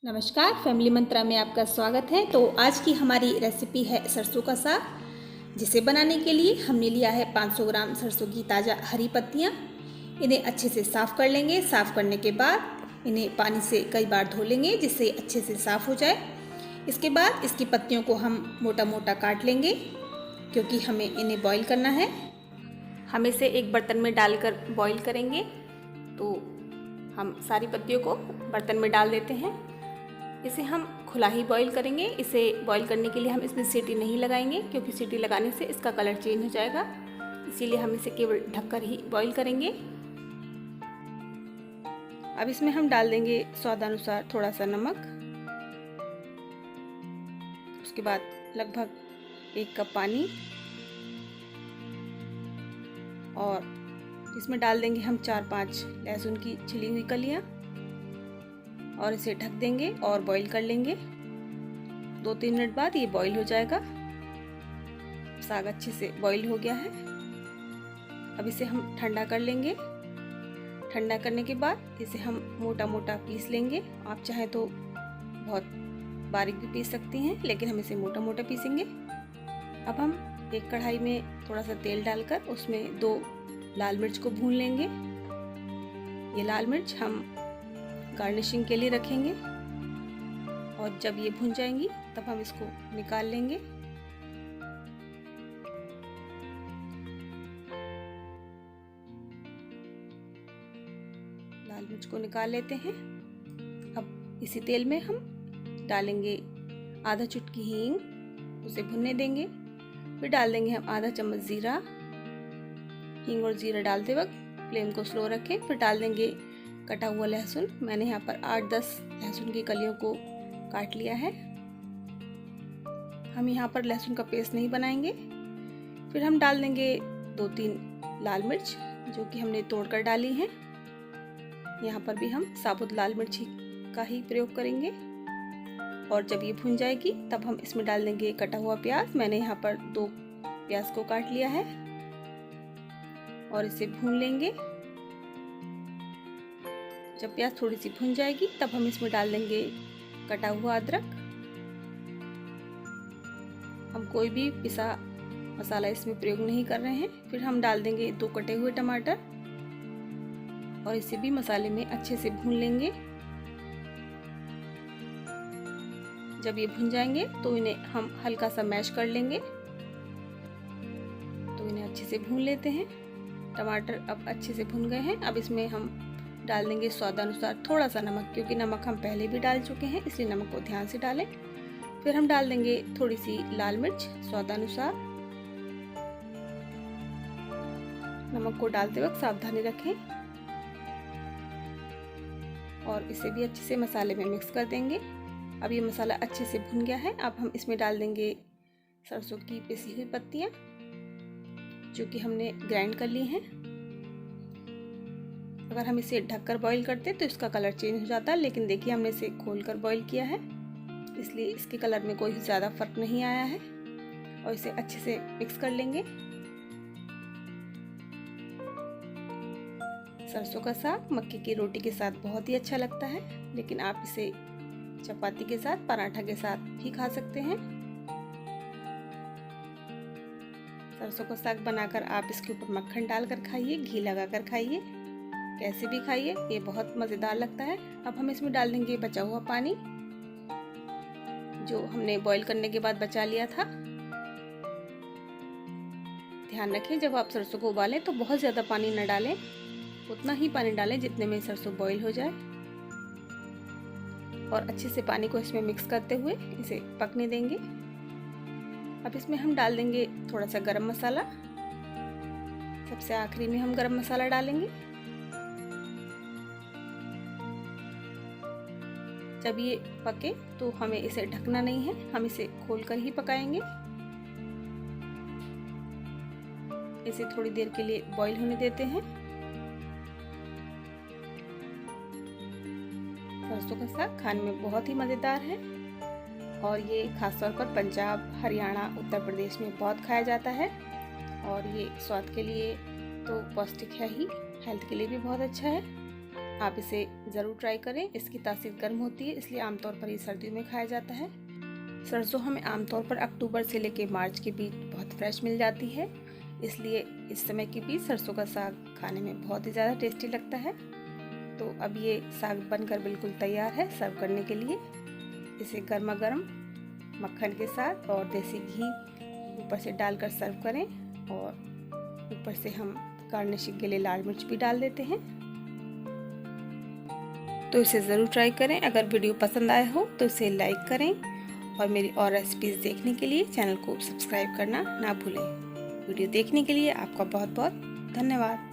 नमस्कार, फैमिली मंत्रा में आपका स्वागत है। तो आज की हमारी रेसिपी है सरसों का साग, जिसे बनाने के लिए हमने लिया है 500 ग्राम सरसों की ताज़ा हरी पत्तियाँ। इन्हें अच्छे से साफ़ कर लेंगे। साफ़ करने के बाद इन्हें पानी से कई बार धो लेंगे, जिससे अच्छे से साफ़ हो जाए। इसके बाद इसकी पत्तियों को हम मोटा मोटा काट लेंगे, क्योंकि हमें इन्हें बॉईल करना है। हम इसे एक बर्तन में डालकर बॉईल करेंगे। तो हम सारी पत्तियों को बर्तन में डाल देते हैं। इसे हम खुला ही बॉईल करेंगे। इसे बॉईल करने के लिए हम इसमें सीटी नहीं लगाएंगे, क्योंकि सीटी लगाने से इसका कलर चेंज हो जाएगा। इसीलिए हम इसे केवल ढककर ही बॉईल करेंगे। अब इसमें हम डाल देंगे स्वादानुसार थोड़ा सा नमक। उसके बाद लगभग 1 कप पानी, और इसमें डाल देंगे हम 4-5 लहसुन की छिली हुई कलियां, और इसे ढक देंगे और बॉईल कर लेंगे। 2-3 मिनट बाद ये बॉईल हो जाएगा। साग अच्छे से बॉईल हो गया है। अब इसे हम ठंडा कर लेंगे। ठंडा करने के बाद इसे हम मोटा मोटा पीस लेंगे। आप चाहें तो बहुत बारीक भी पीस सकती हैं, लेकिन हम इसे मोटा मोटा पीसेंगे। अब हम एक कढ़ाई में थोड़ा सा तेल डालकर उसमें 2 लाल मिर्च को भून लेंगे। ये लाल मिर्च हम गार्निशिंग के लिए रखेंगे, और जब ये भुन जाएंगी तब हम इसको निकाल लेंगे। लाल मिर्च को निकाल लेते हैं। अब इसी तेल में हम डालेंगे आधा चुटकी हींग, उसे भुनने देंगे। फिर डाल देंगे हम आधा चम्मच जीरा। हींग और जीरा डालते वक्त फ्लेम को स्लो रखें। फिर डाल देंगे कटा हुआ लहसुन। मैंने यहाँ पर 8-10 लहसुन की कलियों को काट लिया है। हम यहाँ पर लहसुन का पेस्ट नहीं बनाएंगे। फिर हम डाल देंगे 2-3 लाल मिर्च, जो कि हमने तोड़कर डाली हैं। यहाँ पर भी हम साबुत लाल मिर्च का ही प्रयोग करेंगे। और जब ये भुन जाएगी तब हम इसमें डाल देंगे कटा हुआ प्याज। मैंने यहाँ पर 2 प्याज को काट लिया है, और इसे भून लेंगे। जब प्याज थोड़ी सी भुन जाएगी तब हम इसमें डाल देंगे कटा हुआ अदरक। हम कोई भी पिसा मसाला इसमें प्रयोग नहीं कर रहे हैं। फिर हम डाल देंगे 2 कटे हुए टमाटर, और इसे भी मसाले में अच्छे से भून लेंगे। जब ये भुन जाएंगे तो इन्हें हम हल्का सा मैश कर लेंगे। तो इन्हें अच्छे से भून लेते हैं। टमाटर अब अच्छे से भुन गए हैं। अब इसमें हम डाल देंगे स्वादानुसार थोड़ा सा नमक, क्योंकि नमक हम पहले भी डाल चुके हैं, इसलिए नमक को ध्यान से डालें। फिर हम डाल देंगे थोड़ी सी लाल मिर्च स्वादानुसार। नमक को डालते वक्त सावधानी रखें, और इसे भी अच्छे से मसाले में मिक्स कर देंगे। अब ये मसाला अच्छे से भुन गया है। अब हम इसमें डाल देंगे सरसों की पिसी हुई पत्तियां, जो कि हमने ग्राइंड कर ली हैं। अगर हम इसे ढककर बॉईल करते तो इसका कलर चेंज हो जाता, लेकिन देखिए हमने इसे खोलकर बॉईल किया है, इसलिए इसके कलर में कोई ज़्यादा फर्क नहीं आया है। और इसे अच्छे से मिक्स कर लेंगे। सरसों का साग मक्के की रोटी के साथ बहुत ही अच्छा लगता है, लेकिन आप इसे चपाती के साथ, पराठा के साथ भी खा सकते हैं। सरसों का साग बनाकर आप इसके ऊपर मक्खन डालकर खाइए, घी लगाकर खाइए, कैसे भी खाइए, ये बहुत मज़ेदार लगता है। अब हम इसमें डाल देंगे बचा हुआ पानी, जो हमने बॉईल करने के बाद बचा लिया था। ध्यान रखें, जब आप सरसों को उबालें तो बहुत ज़्यादा पानी न डालें, उतना ही पानी डालें जितने में सरसों बॉईल हो जाए। और अच्छे से पानी को इसमें मिक्स करते हुए इसे पकने देंगे। अब इसमें हम डाल देंगे थोड़ा सा गरम मसाला। सबसे आखिरी में हम गरम मसाला डालेंगे। जब ये पके तो हमें इसे ढकना नहीं है, हम इसे खोलकर ही पकाएंगे। इसे थोड़ी देर के लिए बॉईल होने देते हैं। सरसों का साग खाने में बहुत ही मज़ेदार है, और ये खासतौर पर पंजाब, हरियाणा, उत्तर प्रदेश में बहुत खाया जाता है। और ये स्वाद के लिए तो पौष्टिक है ही, हेल्थ के लिए भी बहुत अच्छा है। आप इसे ज़रूर ट्राई करें। इसकी तासीर गर्म होती है, इसलिए आमतौर पर ये सर्दियों में खाया जाता है। सरसों हमें आमतौर पर अक्टूबर से लेकर मार्च के बीच बहुत फ्रेश मिल जाती है, इसलिए इस समय के बीच सरसों का साग खाने में बहुत ही ज़्यादा टेस्टी लगता है। तो अब ये साग बनकर बिल्कुल तैयार है सर्व करने के लिए। इसे गर्मा गर्म मक्खन के साथ और देसी घी ऊपर से डालकर सर्व करें, और ऊपर से हम गार्निशिंग के लिए लाल मिर्च भी डाल देते हैं। तो इसे ज़रूर ट्राई करें। अगर वीडियो पसंद आया हो तो इसे लाइक करें, और मेरी और रेसिपीज़ देखने के लिए चैनल को सब्सक्राइब करना ना भूलें। वीडियो देखने के लिए आपका बहुत बहुत धन्यवाद।